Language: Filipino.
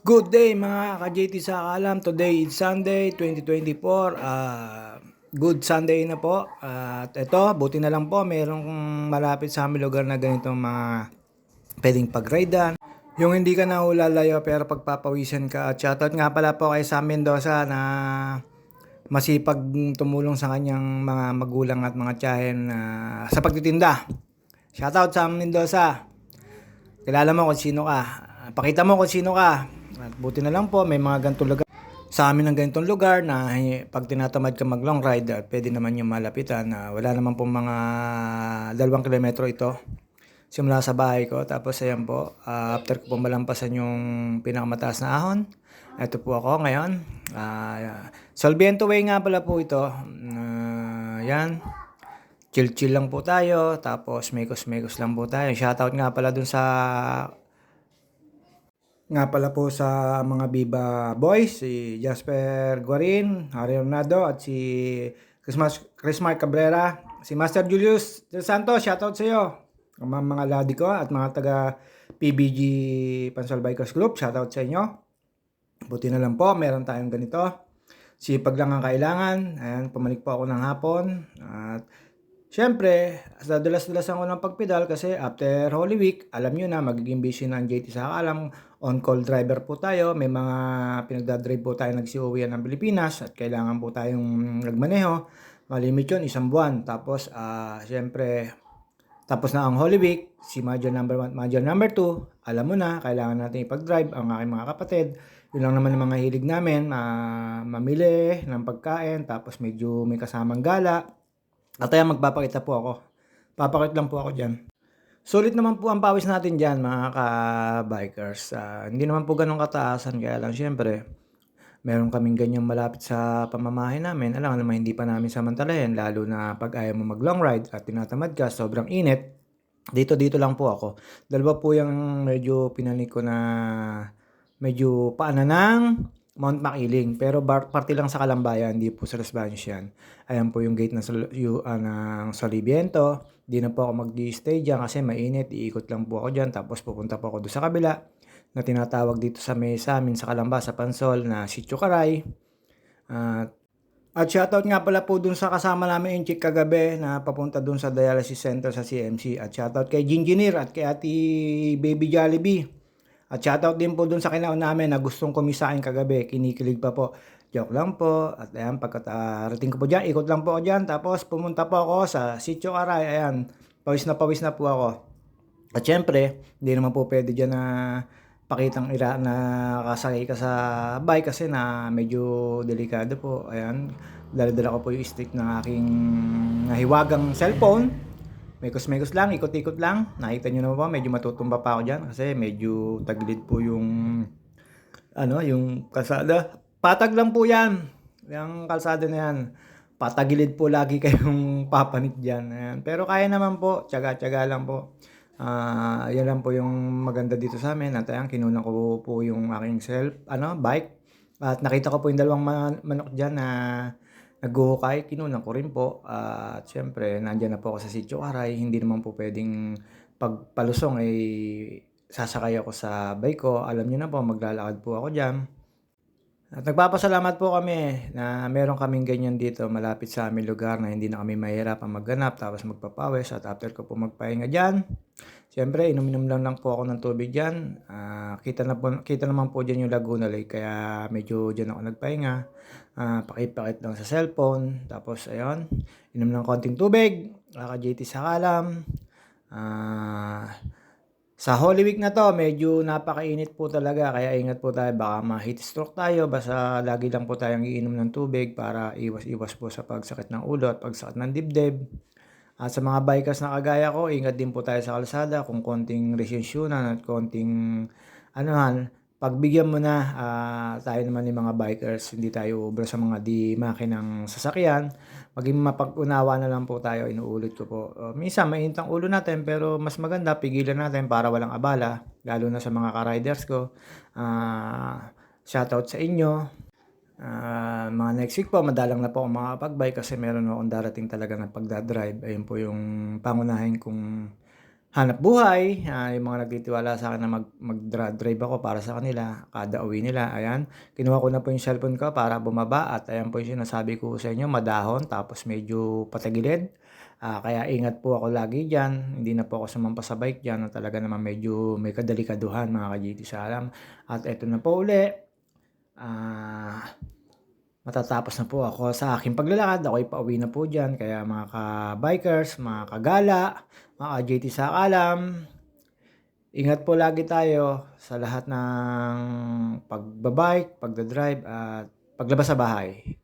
Good day mga ka-JT sa Akalam. Today is Sunday 2024. Good Sunday na po. At ito, buti na lang po mayroong malapit sa aming lugar na ganitong mga pwedeng pag-ridean. Yung hindi ka na ulalayo pero pagpapawisan ka. At shoutout nga pala po kay Sam Mendoza na masipag tumulong sa kanyang mga magulang at mga tiyahin sa pagtitinda. Shoutout Sam Mendoza. Kilala mo kung sino ka. Pakita mo kung sino ka. At buti na lang po, may mga ganitong lugar. Sa amin ng ganitong lugar na pag tinatamad ka mag long ride, pwede naman yung malapitan na wala naman po mga 2 kilometro ito. Simula sa bahay ko. Tapos ayan po, after ko po malampasan yung pinakamataas na ahon, ito po ako ngayon. Solviento Way nga pala po ito. Yan. Chill-chill lang po tayo. Tapos mekos-mekos lang po tayo. Shoutout nga pala po sa mga Viva Boys, si Jasper Guarin, Harry Ornado at si Chris Mark Cabrera, si Master Julius Del Santos, shoutout sa iyo. Ang mga ladi ko at mga taga PBG Pansol Bikers Group, shoutout sa inyo. Buti na lang po, meron tayong ganito. Sipag lang ang kailangan. Ayan, pumalik po ako ng hapon. At syempre, sa dalas-dalasan ko ng pagpedal kasi after Holy Week, alam nyo na, magiging busy na ang JT sa Akalam. On-call driver po tayo. May mga pinagdadrive po tayo nagsiuwi ng Pilipinas at kailangan po tayong nagmaneho. Malimit yun, 1 buwan. Tapos, syempre, tapos na ang Holy Week, si Major number 1, Major number 2, alam mo na, kailangan natin ipag-drive ang aking mga kapatid. Yun lang naman ang mga hilig namin, mamili ng pagkain, tapos medyo may kasamang gala. At ayan, magpapakita po ako. Papakit lang po ako dyan. Sulit naman po ang pawis natin dyan, mga ka-bikers. Hindi naman po ganun kataasan, kaya lang syempre, meron kaming ganyang malapit sa pamamahay namin. Alam naman, hindi pa namin samantalayan, lalo na pag ayaw mo mag long ride at tinatamad ka, sobrang init. Dito lang po ako. Dalawa po yung medyo pinanik ko na medyo paanan ng Mount Makiling. Pero parte lang sa Kalambayan, hindi po sa Los Baños yan. Ayan po yung gate ng Soliviento. Hindi na po ako mag-stay dyan kasi mainit. Iikot lang po ako dyan. Tapos pupunta po ako doon sa kabila na tinatawag dito sa amin sa Kalamba, sa Pansol na Sitio Caray. At shoutout nga pala po dun sa kasama namin yung chick kagabi na papunta dun sa dialysis center sa CMC. At shoutout kay Ginginir at kay Ate Baby Jollibee. At shoutout din po dun sa kinaon namin na gustong kumisain kagabi. Kinikilig pa po. Joke lang po. At ayan, pagkatarating ko po dyan, ikot lang po ako dyan. Tapos pumunta po ako sa Sitio Aray. Ayan, pawis na po ako. At syempre, hindi naman po pwede dyan na pakitang na kasakay ka sa bike kasi na medyo delikado po. Ayan, dala-dala ko po yung stick ng aking nahiwagang cellphone. Mekos-mekos lang, ikot-ikot lang. Nakita nyo naman po, medyo matutumba pa ako dyan kasi medyo tagilid po yung yung kalsada. Patag lang po yan. Yung kalsada na yan. Patagilid po lagi kayong papanit dyan. Ayan. Pero kaya naman po, tiyaga-tiyaga lang po. Yan lang po yung maganda dito sa amin. At ayan, kinunan ko po yung aking bike. At nakita ko po yung dalawang manok dyan na naghuhukay. Kinunan ko rin po. At syempre, nandyan na po ako sa Sitio Aray. Hindi naman po pwedeng pagpalusong ay sasakay ako sa bike ko. Alam niyo na po, maglalakad po ako dyan. At nagpapasalamat po kami na meron kaming ganyan dito malapit sa aming lugar na hindi na kami mahirapan magganap tapos magpapawis. At after ko po magpahinga dyan, siyempre inom-inom lang po ako ng tubig dyan. Kita naman po dyan yung Laguna Lake kaya medyo dyan ako nagpahinga. Pakipakit lang sa cellphone. Tapos ayun, inom ng konting tubig. JT sa Kalam. Sa Holy Week na to, medyo napakainit po talaga kaya ingat po tayo, baka ma-heat stroke tayo. Basta lagi lang po tayong iinom ng tubig para iwas-iwas po sa pagsakit ng ulo at pagsakit ng dibdib. At sa mga bikers na kagaya ko, ingat din po tayo sa kalsada kung konting resensyonan at konting pagbigyan mo na. Tayo naman yung mga bikers, hindi tayo ubra sa mga di makinang sasakyan. Maging mapag-unawa na lang po tayo, inuulit ko po. Minsan mainit ang ulo natin pero mas maganda pigilan natin para walang abala, lalo na sa mga ka-riders ko. Shoutout sa inyo. Mga next week po, madalang na po ako makapag-bike kasi meron akong darating talaga na pagdadrive. Ayun po yung pangunahin kong hanap buhay, yung mga nagtitiwala sa akin na mag-drive ako para sa kanila kada uwi nila, ayan. Kinuha ko na po yung cellphone ko para bumaba at ayan po yung sinasabi ko sa inyo, madahon tapos medyo patagilid. Kaya ingat po ako lagi diyan, hindi na po ako sumampa sa bike diyan na talaga naman medyo may kadelikaduhan mga ka-GT sa alam. At eto na po uli, ah matatapos na po ako sa aking paglalakad, ako'y pauwi na po diyan. Kaya mga ka-bikers, mga kagala, mga ka-GT sa alam, ingat po lagi tayo sa lahat ng pagba-bike, pagda-drive at paglabas sa bahay.